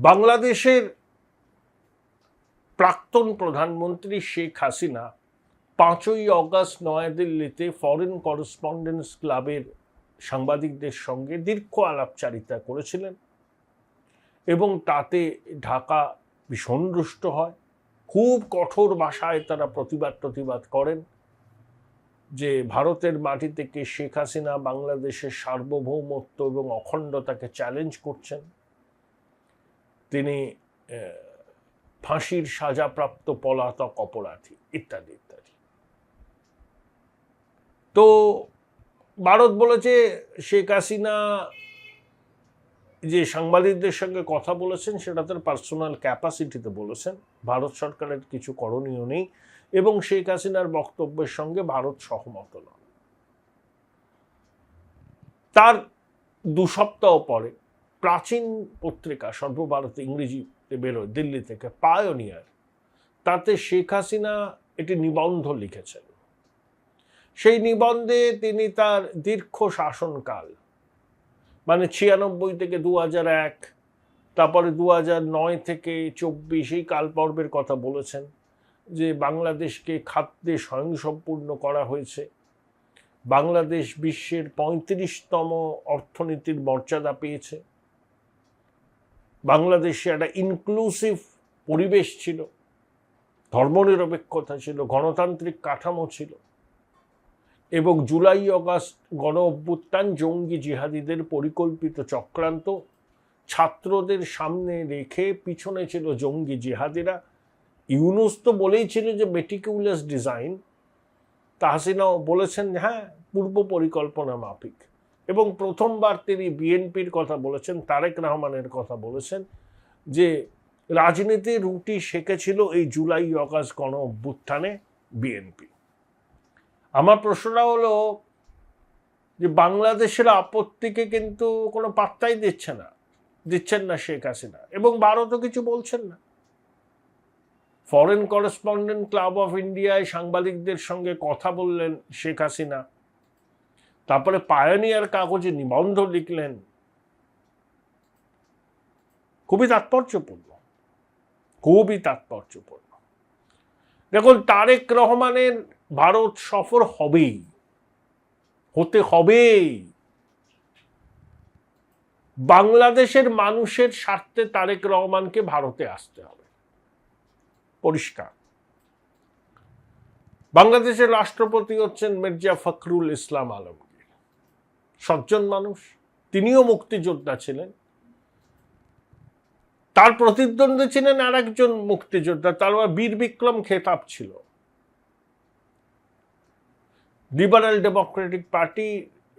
বাংলাদেশের প্রাক্তন প্রধানমন্ত্রী শেখ হাসিনা 5ই অগস্ট নয়াদিল্লিতে ফরেন করেসপন্ডেন্স ক্লাবের সাংবাদিকদের সঙ্গে দীর্ঘ আলাপচারিতা করেছিলেন এবং তাতে ঢাকা ভীষণ রুষ্ট হয়। খুব কঠোর ভাষায় তারা প্রতিবাদ করেন যে ভারতের মাটি থেকে শেখ হাসিনা বাংলাদেশের সার্বভৌমত্ব এবং অখণ্ডতাকে চ্যালেঞ্জ করছেন। তিনি ফাঁসির সাজাপ্রাপ্ত পলাতক অপরাধী ইত্যাদি ইত্যাদি। তো ভারত বলেছে শেখ হাসিনা যে সাংবাদিকদের সঙ্গে কথা বলেছেন সেটা তার পার্সোনাল ক্যাপাসিটিতে বলেছেন, ভারত সরকারের কিছু করণীয় নেই এবং শেখ হাসিনার বক্তব্যের সঙ্গে ভারত সহমত নয়। তার 2 সপ্তাহ পরে প্রাচীন পত্রিকা সর্বভারতে ইংরেজিতে বেরোয় দিল্লি থেকে, পায়োনিয়ার, তাতে শেখ হাসিনা একটি নিবন্ধ লিখেছেন। সেই নিবন্ধে তিনি তার দীর্ঘ শাসনকাল মানে 96 থেকে 2001, তারপরে 2009 থেকে 24 এই কাল পর্বের কথা বলেছেন যে বাংলাদেশকে খাদ্যে স্বয়ংসম্পূর্ণ করা হয়েছে, বাংলাদেশ বিশ্বের 35তম অর্থনীতির মর্যাদা পেয়েছে, বাংলাদেশে একটা ইনক্লুসিভ পরিবেশ ছিল, ধর্মনিরপেক্ষতা ছিল, গণতান্ত্রিক কাঠামো ছিল এবং জুলাই আগস্ট গণ অভ্যুত্থান জঙ্গি জিহাদিদের পরিকল্পিত চক্রান্ত, ছাত্রদের সামনে রেখে পিছনে ছিল জঙ্গি জিহাদিরা। ইউনূস তো বলেই ছিল যে মেটিকুলাস ডিজাইন, তা হাসিনাও বলেছেন হ্যাঁ পূর্ব পরিকল্পনা মাফিক। এবং প্রথমবার তিনি বিএনপির কথা বলেছেন, তারেক রহমানের কথা বলেছেন যে রাজনীতির রুটি শেখেছিল এই জুলাই আগস্ট গণ অভ্যুত্থানে বিএনপি। আমার প্রশ্নটা হলো যে বাংলাদেশের আপত্তিকে কিন্তু কোনো পাত্তাই দিচ্ছেন না শেখ হাসিনা এবং ভারতও কিছু বলছেন না। ফরেন করেসপন্ডেন্ট ক্লাব অফ ইন্ডিয়ায় সাংবাদিকদের সঙ্গে কথা বললেন শেখ হাসিনা, তারপরে পায়োনিয়ার কাগজে নিবন্ধ লিখলেন। খুবই তাৎপর্যপূর্ণ। দেখুন, তারেক রহমানের ভারত সফর হতে হবে। বাংলাদেশের মানুষের স্বার্থে তারেক রহমানকে ভারতে আসতে হবে, পরিষ্কার। বাংলাদেশের রাষ্ট্রপতি হচ্ছেন মির্জা ফখরুল ইসলাম আলমগীর, সজ্জন মানুষ, তিনিও মুক্তিযোদ্ধা ছিলেন। তার প্রতিদ্বন্দ্বী ছিলেন আর একজন মুক্তিযোদ্ধা, তার বীর বিক্রম খেতাব ছিল। লিবারেল ডেমোক্রেটিক পার্টি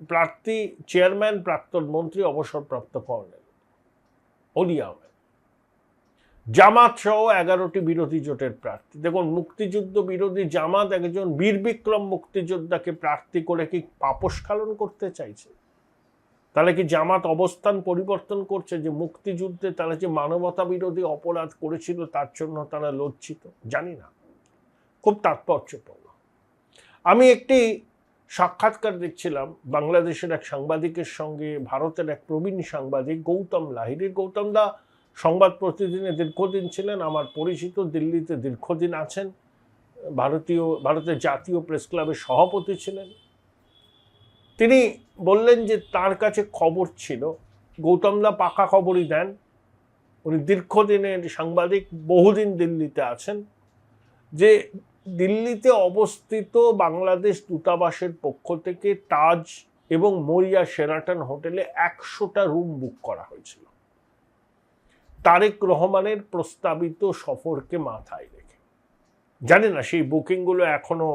প্রার্থী, চেয়ারম্যান, প্রাক্তন মন্ত্রী, অবসরপ্রাপ্ত কর্নেল অলি আহমেদ। জামাত সহ 11টি বিরোধী জোটের প্রার্থী। দেখুন, মুক্তিযুদ্ধ বিরোধী জামাত একজন বীর বিক্রম মুক্তিযোদ্ধাকে প্রার্থী করে কি পাপস্খলন করতে চাইছে? তাহলে কি জামাত অবস্থান পরিবর্তন করছে যে মুক্তিযুদ্ধে তারা যে মানবতা বিরোধী অপরাধ করেছিল তার জন্য তারা লজ্জিত? জানি না, খুব তাৎপর্যপূর্ণ। আমি একটি সাক্ষাৎকার দেখছিলাম বাংলাদেশের এক সাংবাদিকের সঙ্গে, ভারতের এক প্রবীণ সাংবাদিক গৌতম লাহিড়ীর। গৌতম দা সংবাদ প্রতিদিনে দীর্ঘদিন ছিলেন, আমার পরিচিত, দিল্লিতে দীর্ঘদিন আছেন, ভারতের জাতীয় প্রেস ক্লাবের সভাপতি ছিলেন। তিনি বললেন যে তার কাছে খবর ছিল, গৌতম দা পাকা খবরই দেন, উনি দীর্ঘদিনের সাংবাদিক, বহুদিন দিল্লিতে আছেন, যে দিল্লিতে অবস্থিত বাংলাদেশ দূতাবাসের পক্ষ থেকে তাজ এবং মরিয়া শেরাটন হোটেলে 100টা রুম বুক করা হয়েছিল তারেক রহমানের প্রস্তাবিত সফরকে মাথায় রেখে। জানি না সেই বুকিংগুলো এখনো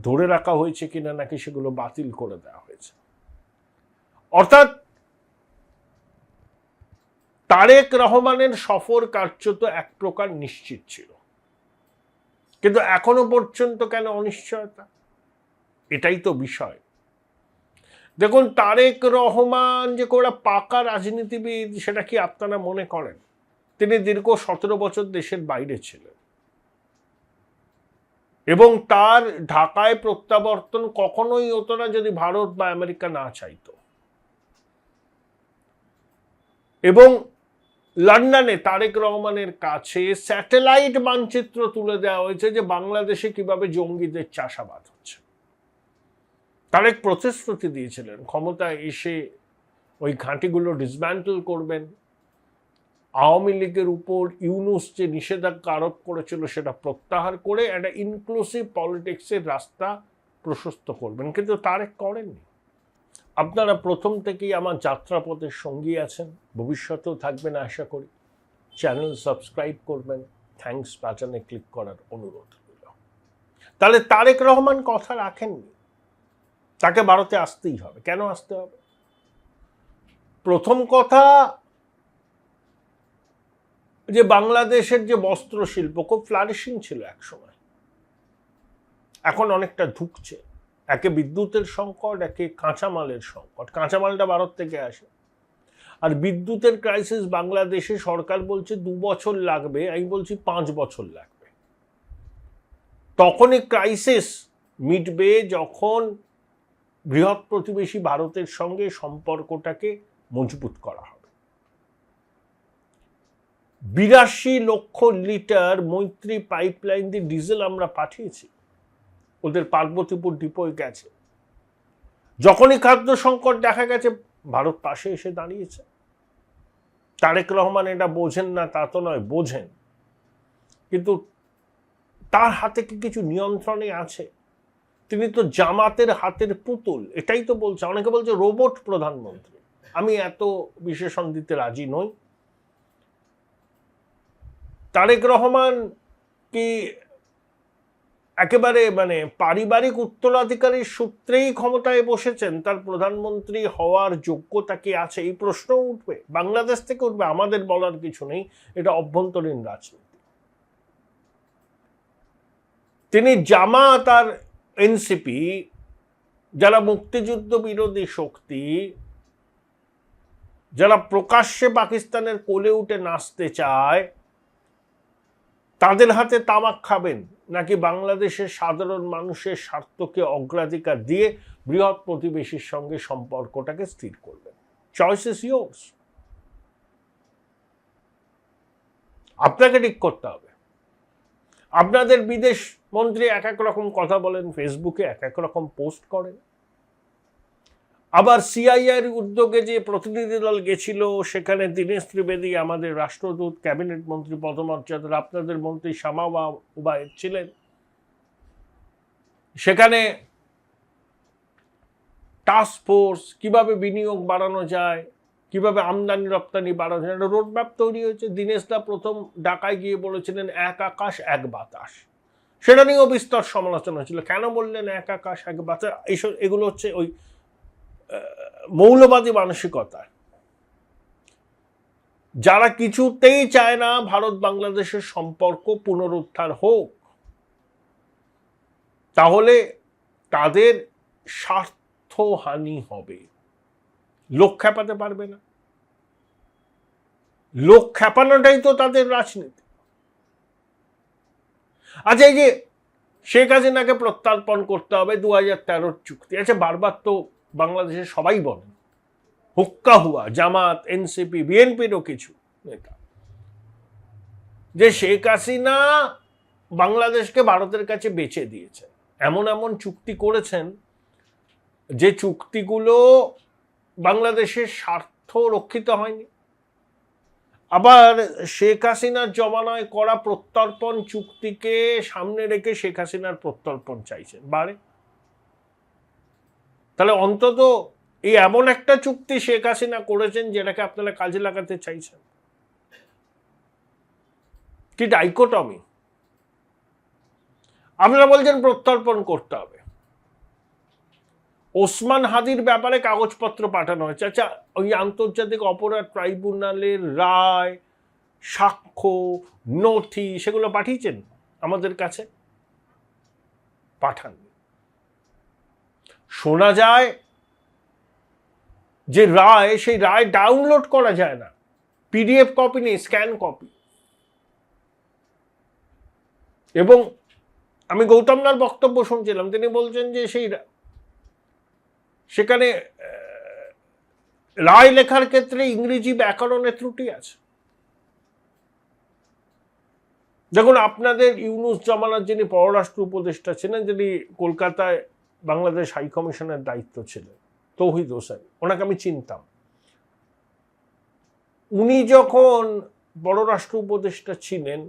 ধরে রাখা হয়েছে কিনা, নাকি সেগুলো বাতিল করে দেওয়া হয়েছে। অর্থাৎ তারেক রহমানের সফর কার্যত এক প্রকার নিশ্চিত ছিল, কিন্তু এখনো পর্যন্ত কেন অনিশ্চয়তা? এটাই তো বিষয়। দেখুন, তারেক রহমান যে কোনো পাকা রাজনীতিবিদ সেটা কি আপনারা মনে করেন? তিনি দীর্ঘ 17 বছর দেশের বাইরে ছিলেন এবং তার ঢাকায় প্রত্যাবর্তন কখনোই হতো না যদি ভারত বা আমেরিকা না চাইতো। এবং লন্ডনে তারেক রহমানের কাছে স্যাটেলাইট মানচিত্র তুলে দেওয়া হয়েছে যে বাংলাদেশে কিভাবে জঙ্গিদের চাষাবাদ হচ্ছে। তারেক প্রতিশ্রুতি দিয়েছিলেন ক্ষমতায় এসে ওই ঘাঁটিগুলো ডিসম্যান্টল করবেন, আওয়ামী লীগের উপর ইউনূস যে নিষেধাজ্ঞা আরোপ করেছিল সেটা প্রত্যাহার করে একটা ইনক্লুসিভ পলিটিক্সের রাস্তা প্রশস্ত করবেন, কিন্তু তারেক করেননি। আপনারা প্রথম থেকেই আমার যাত্রাপথের সঙ্গী আছেন, ভবিষ্যতেও থাকবেন আশা করি। চ্যানেল সাবস্ক্রাইব করবেন, থ্যাঙ্কস বাটনে ক্লিক করার অনুরোধ রইল। তাহলে তারেক রহমান কথা রাখেননি, তাকে ভারতে আসতেই হবে। কেন আসতে হবে? প্রথম কথা, যে বাংলাদেশের যে বস্ত্র শিল্প খুব ফ্লারিশিং ছিল এক সময়, এখন অনেকটা ধুকছে। একে বিদ্যুতের সংকট, একে কাঁচামালের সংকট। কাঁচামালটা ভারত থেকে আসে, আর বিদ্যুতের ক্রাইসিস বাংলাদেশে সরকার বলছে 2 বছর লাগবে, আমি বলছি 5 বছর লাগবে। তখনই ক্রাইসিস মিটবে যখন বৃহৎ প্রতিবেশী ভারতের সঙ্গে সম্পর্কটাকে মজবুত করা হবে। 82 লক্ষ লিটার মৈত্রী পাইপলাইন দিয়ে ডিজেল আমরা পাঠিয়েছি, ওদের পার্বতীপুর ডিপোয় গেছে। যখনই খাদ্য সংকট দেখা গেছে ভারত পাশে এসে দাঁড়িয়েছে। তারেক রহমান এটা বোঝেন না তা তো নয়, বোঝেন, কিন্তু তার হাতে কি কিছু নিয়ন্ত্রণে আছে? তিনি তো জামাতের হাতের পুতুল, এটাই তো বলছে। অনেকে বলছে রোবট প্রধানমন্ত্রী, আমি এত বিশেষণ দিতে রাজি নই। তারেক রহমান কি একেবারে পারিবারিক উত্তরাধিকারীর সূত্রেই ক্ষমতায় বসেছেন? তার প্রধানমন্ত্রী হওয়ার যোগ্যতা কি আছে? এই প্রশ্ন উঠবে, বাংলাদেশ থেকে উঠবে, আমাদের বলার কিছু নেই, এটা অভ্যন্তরীণ রাজনীতি। তিনি জামাত আর এনসিপি, যারা মুক্তিযুদ্ধ বিরোধী শক্তি, যারা প্রকাশ্যে পাকিস্তানের কোলে উঠে নাচতে চায়, তাদের হাতে তামাক খাবেন নাকি বাংলাদেশের সাধারণ মানুষের স্বার্থকে অগ্রাধিকার দিয়ে বৃহৎ প্রতিবেশীর সঙ্গে সম্পর্কটাকে স্থির করবেন? Choice is yours. আপনাকে ঠিক করতে হবে। আপনাদের বিদেশ মন্ত্রী এক এক রকম কথা বলেন, ফেসবুকে এক এক রকম পোস্ট করেন। আবার সিআইআর উদ্যোগে যে প্রতিনিধি দল গেছিল, সেখানে দীনেশ ত্রিবেদী, আমাদের রাষ্ট্রদূত, ক্যাবিনেট মন্ত্রী পদমর্যাদার, আপনাদের মন্ত্রী শামা ওবায়েদ ছিলেন। সেখানে টাস্ক ফোর্স, কিভাবে বিনিয়োগ বাড়ানো যায়, কিভাবে আমদানি রপ্তানি বাড়ানো যায়, একটা রোডম্যাপ তৈরি হয়েছে। দীনেশ দা প্রথম ঢাকায় গিয়ে বলেছিলেন 1 আকাশ 1 বাতাস, সেটা নিয়েও বিস্তর সমালোচনা ছিল। কেন বললেন 1 আকাশ 1 বাতাস? এইসব এগুলো হচ্ছে ওই মৌলবাদী মানসিকতা, যারা কিছুতেই চায় না ভারত বাংলাদেশের সম্পর্ক পুনরুদ্ধার হোক, তাহলে তাদের স্বার্থহানি হবে। লোক খেপাতে পারবে না, লোক খেপানোটাই তো তাদের রাজনীতি। আচ্ছা, এই যে শেখ হাসিনাকে প্রত্যর্পণ করতে হবে 2013 চুক্তি, আচ্ছা বারবার তো বাংলাদেশের সবাই বলেন, হুক্কা হুয়া, জামাত, এনসিপি, বিএনপিরও কিছু নেতা, যে শেখ হাসিনা বাংলাদেশকে ভারতের কাছে বেচে দিয়েছেন। এমন এমন চুক্তি করেছেন যে চুক্তিগুলো বাংলাদেশের স্বার্থ রক্ষিত হয়নি। আবার শেখ হাসিনার জমানায় করা প্রত্যর্পণ চুক্তিকে সামনে রেখে শেখ হাসিনার প্রত্যর্পণ চাইছেন বারে। তাহলে অন্তত এই এমন একটা চুক্তি শেখ হাসিনা করেছেন যেটাকে আপনারা কাজে লাগাতে চাইছেন। কি ডাইকোটমি! আপনারা বলছেন প্রত্যর্পণ করতে হবে। ওসমান হাদির ব্যাপারে কাগজপত্র পাঠানো হয়েছে। আচ্ছা, ওই আন্তর্জাতিক অপরাধ ট্রাইব্যুনালের রায়, সাক্ষ্য, নথি, সেগুলো পাঠিয়েছেন আমাদের কাছে? পাঠাননি। শোনা যায় যে রায়, সেই রায় ডাউনলোড করা যায় না, পিডিএফ কপি নেই, স্ক্যান কপি। এবং আমি গৌতমনার বক্তব্য শুনছিলাম, তিনি বলছেন যে সেখানে রায় লেখার ক্ষেত্রে ইংরেজি ব্যাকরণে ত্রুটি আছে। দেখুন, আপনাদের ইউনুস জামানার যিনি পররাষ্ট্র উপদেষ্টা ছিলেন, যিনি কলকাতায় বাংলাদেশ হাই কমিশনের দায়িত্ব ছিলেন, তৌহিদ হোসেন, ওনাকে আমি চিনতাম। উনি যখন পররাষ্ট্র উপদেষ্টা ছিলেন,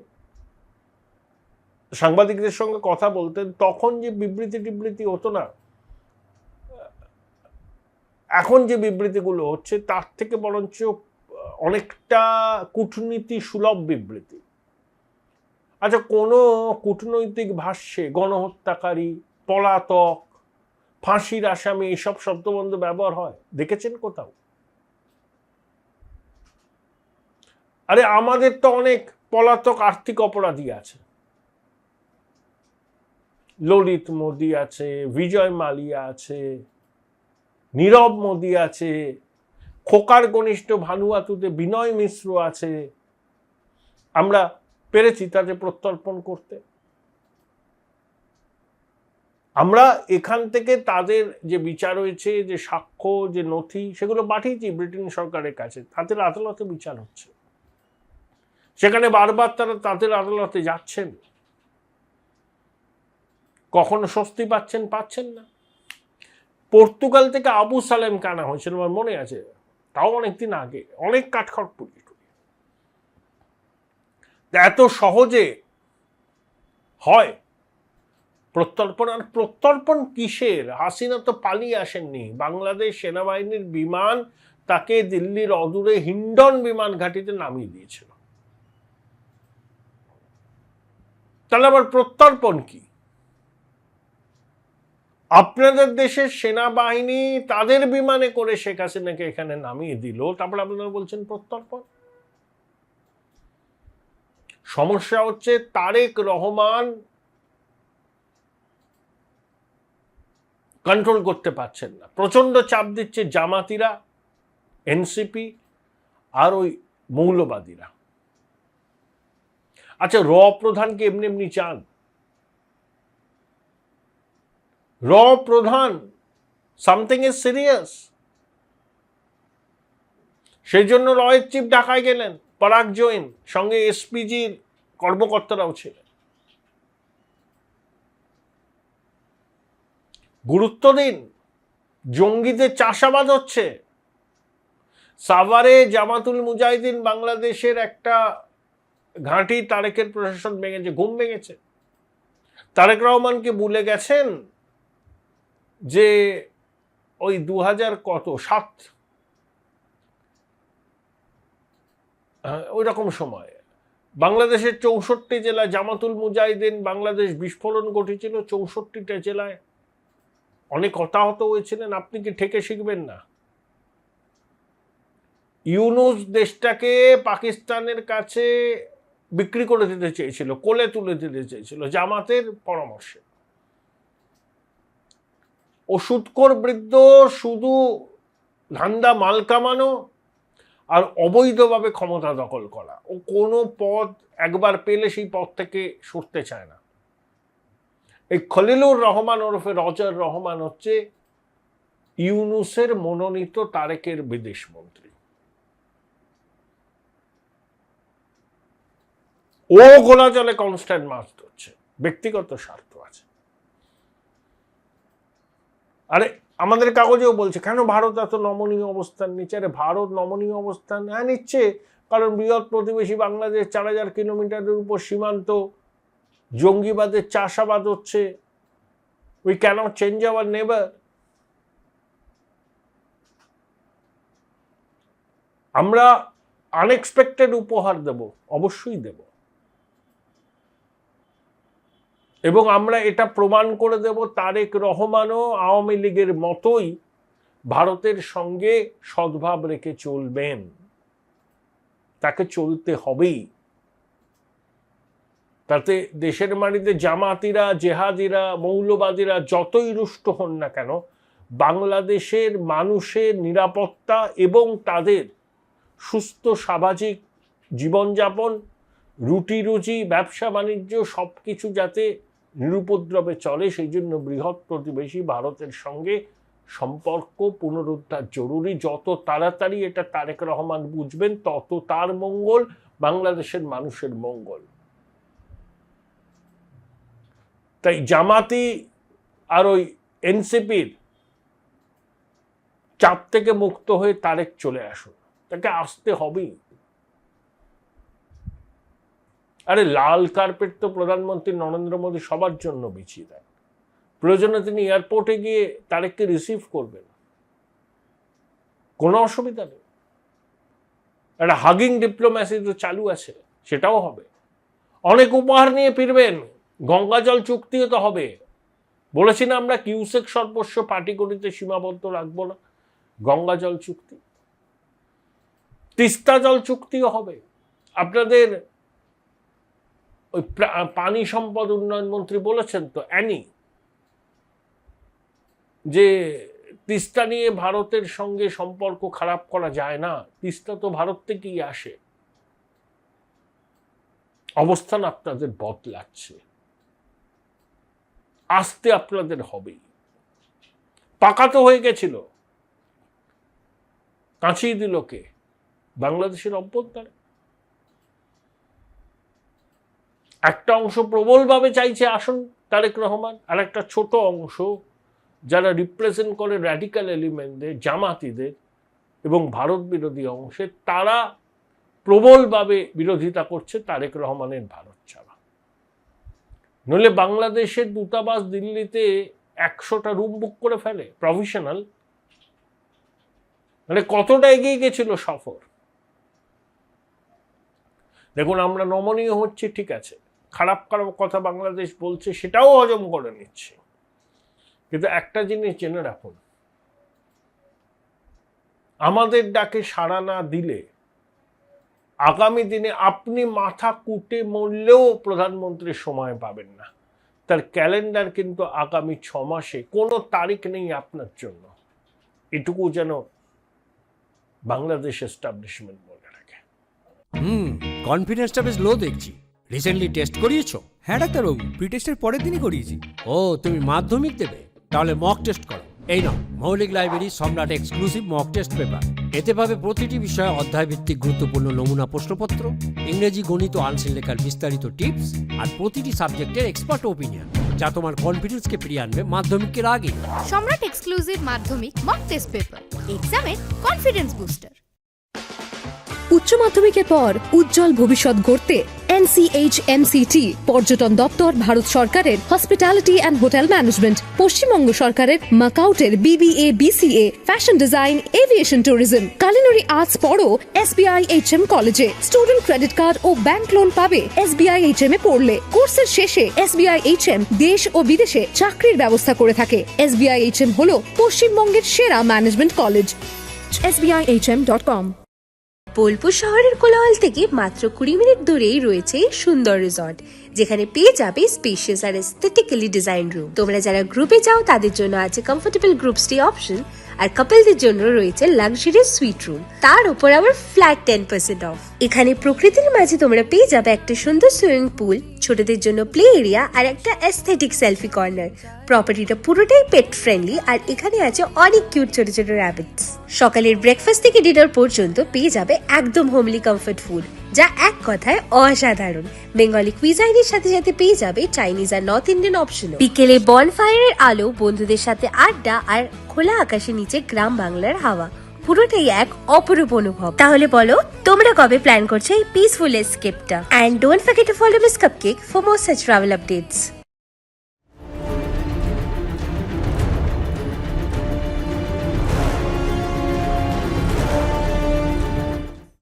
সাংবাদিকদের সঙ্গে কথা বলতেন, তখন যে বিবৃতি হতো না, এখন যে বিবৃতিগুলো হচ্ছে তার থেকে বরঞ্চ অনেকটা কূটনীতি সুলভ বিবৃতি। আচ্ছা, কোনো কূটনৈতিক ভাষ্যে গণহত্যাকারী, পলাতক, ফাঁসির আসামি এসব শব্দবন্ধ ব্যবহার হয় দেখেছেন কোথাও? আরে আমাদের তো অনেক পলাতক আর্থিক অপরাধী আছে, ললিত মোদি আছে, বিজয় মালিয়া আছে, নীরব মোদি আছে, খোকার ঘনিষ্ঠ ভানুয়াতুতে বিনয় মিশ্র আছে। আমরা পেরেছি তাদের প্রত্যর্পণ করতে। আমরা এখান থেকে তাদের যে বিচার হয়েছে, যে সাক্ষ্য, যে নথি, সেগুলো পাঠিয়েছি ব্রিটেন সরকারের কাছে। তাদের আদালতে বিচার হচ্ছে, সেখানে বারবার তারা তাদের আদালতে যাচ্ছেন, কখনো স্বস্তি পাচ্ছেন না। পর্তুগাল থেকে আবু সালেম কানা হয়েছিল, আমার মনে আছে, তাও অনেকদিন আগে, অনেক কাঠখড় পুড়িয়ে। এত সহজে হয় প্রত্যর্পণ? আর প্রত্যর্পণ কিসের? হাসিনা তো পালিয়ে আসেননি, বাংলাদেশ সেনাবাহিনীর বিমান তাকে দিল্লির অদূরে হিন্ডন বিমান ঘাঁটিতে নামিয়ে দিয়েছিল। তাহলে আবার প্রত্যর্পণ কি? আপনাদের দেশের সেনাবাহিনী তাদের বিমানে করে শেখ হাসিনাকে এখানে নামিয়ে দিল, তারপরে আপনারা বলছেন প্রত্যর্পণ। সমস্যা হচ্ছে তারেক রহমান কন্ট্রোল করতে পারছেন না, প্রচন্ড চাপ দিচ্ছে জামাতিরা, এনসিপি আর ওই মৌলবাদীরা। আচ্ছা, প্রধানকে এমনি এমনি চান? প্রধান, সামথিং ইজ সিরিয়াস। সেই জন্য রয়ের চিফ ঢাকায় গেলেন, পরাগ জৈন, সঙ্গে এসপিজির কর্মকর্তারাও ছিলেন। গুরুত্ব দিন, জঙ্গিদের চাষাবাদ হচ্ছে। সাভারে জামাতুল মুজাহিদিন বাংলাদেশের একটা ঘাঁটি তারেকের প্রশাসন ভেঙেছে, ঘুম ভেঙেছে। তারেক রহমানকে ভুলে গেছেন যে ওই 2007 ওই রকম সময় বাংলাদেশের 64 জেলায় জামাতুল মুজাহিদিন বাংলাদেশ বিস্ফোরণ ঘটেছিল, 64টা জেলায় অনেক হতাহত হয়েছিলেন। আপনি কি ঠেকে শিখবেন না? ইউনুস দেশটাকে পাকিস্তানের কাছে বিক্রি করে দিতে চেয়েছিল, কোলে তুলে দিতে চেয়েছিল জামাতের পরামর্শে। ওষুধখোর বৃদ্ধ শুধু ধান্দা মাল কামানো আর অবৈধভাবে ক্ষমতা দখল করা। ও কোনো পদ একবার পেলে সেই পদ থেকে সরতে চায় না। এই খলিলুর রহমান ওরফে রজার রহমান হচ্ছে ইউনুসের মনোনীত তারেকের বিদেশ মন্ত্রী। ও গোলা জলে কনস্ট্যান্ট মাছ ধরছে, ব্যক্তিগত স্বার্থ আছে। আরে আমাদের কাগজেও বলছে কেন ভারত এত নমনীয় অবস্থান নিচ্ছে। আরে ভারত নমনীয় অবস্থান নিচ্ছে কারণ বৃহৎ প্রতিবেশী বাংলাদেশ, 4000 কিলোমিটারের উপর সীমান্ত, জঙ্গিবাদের চাষাবাদ হচ্ছে। উই ক্যানট চেঞ্জ আওয়ার নেবার। আমরা আনএক্সপেক্টেড উপহার দেব, অবশ্যই দেব, এবং আমরা এটা প্রমাণ করে দেব তারেক রহমানও আওয়ামী লীগের মতোই ভারতের সঙ্গে সদ্ভাব রেখে চলবেন। তাকে চলতে হবেই। তাতে দেশের মাটিতে জামাতিরা, জেহাদিরা, মৌলবাদীরা যতই রুষ্ট হন না কেন, বাংলাদেশের মানুষের নিরাপত্তা এবং তাদের সুস্থ সামাজিক জীবনযাপন, রুটি রুজি, ব্যবসা বাণিজ্য সবকিছু যাতে নিরুপদ্রবে চলে, সেই জন্য বৃহৎ প্রতিবেশী ভারতের সঙ্গে সম্পর্ক পুনরুদ্ধার জরুরি। যত তাড়াতাড়ি এটা তারেক রহমান বুঝবেন, তত তার মঙ্গল, বাংলাদেশের মানুষের মঙ্গল। তাই জামাতি আর ওই এনসিপির চাপ থেকে মুক্ত হয়ে তারেক চলে আসুন, তাকে আসতে হবেই। আরে লাল কার্পেট তো প্রধানমন্ত্রী নরেন্দ্র মোদী সবার জন্য বিছিয়ে দেন, প্রয়োজনে তিনি এয়ারপোর্টে গিয়ে তারেককে রিসিভ করবেন, কোনো অসুবিধা নেই। একটা হাগিং ডিপ্লোম্যাসি তো চালু আছে, সেটাও হবে। অনেক উপহার নিয়ে ফিরবেন, গঙ্গা জল চুক্তিও তো হবে। বলেছি না আমরা কিউসেক সর্বস্ব পাটিগণিতে সীমাবদ্ধ রাখবো না, গঙ্গা জল চুক্তি, তিস্তা জল চুক্তিও হবে। আপনাদের ওই পানি সম্পদ উন্নয়ন মন্ত্রী বলেছেন তো অ্যানি, যে তিস্তা নিয়ে ভারতের সঙ্গে সম্পর্ক খারাপ করা যায় না, তিস্তা তো ভারত থেকেই আসে। অবস্থান আপনাদের বদলাচ্ছে, আসতে আপনাদের হবেই। পাকা তো হয়ে গেছিল, কাঁচিয়ে দিল কে? বাংলাদেশের অভ্যন্তরে একটা অংশ প্রবলভাবে চাইছে আসুন তারেক রহমান, আর একটা ছোট অংশ যারা রিপ্রেজেন্ট করে র্যাডিক্যাল এলিমেন্টদের, জামাতিদের এবং ভারত বিরোধী অংশে, তারা প্রবলভাবে বিরোধিতা করছে তারেক রহমানের ভারত ছাড়া। নইলে বাংলাদেশের দূতাবাস দিল্লিতে 100টা রুম বুক করে ফেলে প্রফেশনাল। মানে কতটা এগিয়ে গেছিল সফর। দেখুন, আমরা নমনীয় হচ্ছে ঠিক আছে, খারাপ খারাপ কথা বাংলাদেশ বলছে সেটাও হজম করে নিচ্ছে, কিন্তু একটা জিনিস জেনে রাখুন, আমাদের ডাকে সাড়া না দিলে আগামী দিনে আপনি মাথা কুটে মরলেও প্রধানমন্ত্রীর সময় পাবেন না। তার ক্যালেন্ডার কিন্তু আগামী 6 মাসে কোনো তারিখ নেই আপনার জন্য, এটুকু যেন বাংলাদেশ এস্টাবলিশমেন্ট বলে রাখে। কনফিডেন্সটা বেশ লো দেখছি। রিসেন্টলি টেস্ট করিয়েছো? হ্যাঁ ডাক্তারবাবু, প্রি টেস্টের পরের দিনই করিয়েছি। ও, তুমি মাধ্যমিক দেবে? তাহলে মক টেস্ট করো। এই নাও মৌলিক লাইব্রেরি সম্রাট এক্সক্লুসিভ মক টেস্ট পেপার। এতে পাবে প্রতিটি বিষয়ে অধ্যায়ভিত্তিক গুরুত্বপূর্ণ নমুনা প্রশ্নপত্র, ইংরেজি, গণিত, আনসিন লেখার বিস্তারিত টিপস, আর প্রতিটি সাবজেক্টের এক্সপার্ট ওপিনিয়ন, যা তোমার কনফিডেন্সকে ফিরিয়ে আনবে মাধ্যমিকের আগে। সম্রাট এক্সক্লুসিভ মাধ্যমিক মক টেস্ট পেপার, এক্সামের কনফিডেন্স বুস্টার। উচ্চ মাধ্যমিকের পর উজ্জ্বল ভবিষ্যৎ গড়তে NCHMCT পর্যটন দপ্তর, ভারত সরকারের hospitality and hotel management, Paschimbanga সরকারের মাকাউটের BBA BCA, fashion design, aviation tourism, culinary arts পড়ো SBI HM কলেজে। স্টুডেন্ট ক্রেডিট কার্ড ও ব্যাংক লোন পাবে SBI HM এ পড়লে। কোর্সের শেষে SBI HM দেশ ও বিদেশে চাকরির ব্যবস্থা করে থাকে। SBI HM হলো পশ্চিমবঙ্গের সেরা ম্যানেজমেন্ট কলেজ। SBIHM.com। বোলপুর শহরের কোলাহল থেকে মাত্র 20 মিনিট দূরেই রয়েছে সুন্দর রিসর্ট, যেখানে পেয়ে যাবে স্পেশিয়াস আর এস্থেটিক্যালি ডিজাইন রুম। তোমরা যারা গ্রুপে যাও তাদের জন্য আছে কমফোর্টেবল গ্রুপ স্টে অপশন, আর কাপলদের জন্য রয়েছে লাক্সারিয়াস সুইট রুম, তার উপর আবার ফ্ল্যাট 10% অফ। এখানে প্রকৃতির মাঝে তোমরা পেয়ে যাবে একটা সুন্দর সুইমিং পুল, ছোটদের জন্য প্লে এরিয়া আর একটা এস্থেটিক সেলফি কর্নার। প্রপার্টিটা পুরোটাই পেট ফ্রেন্ডলি, আর এখানে আছে অনেক কিউট ছোট ছোট র্যাবিটস। সকালের ব্রেকফাস্ট থেকে ডিনার পর্যন্ত পেয়ে যাবে একদম হোমলি কমফর্ট ফুড, যা এক কথায় অসাধারণ। বেঙ্গলি কুইজাইনের সাথে সাথে পেয়ে যাবে চাইনিজ আর নর্থ ইন্ডিয়ান অপশন। বিকেলে বনফায়ারের আলো, বন্ধুদের সাথে আড্ডা আর খোলা আকাশের নিচে গ্রাম বাংলার হাওয়া, পুরোটাই এক অপরূপ অনুভব। তাহলে বলো, তোমরা কবে প্ল্যান করছো এই পিসফুল এসকেপটা? And don't forget to follow Miss Cupcake for more such travel updates.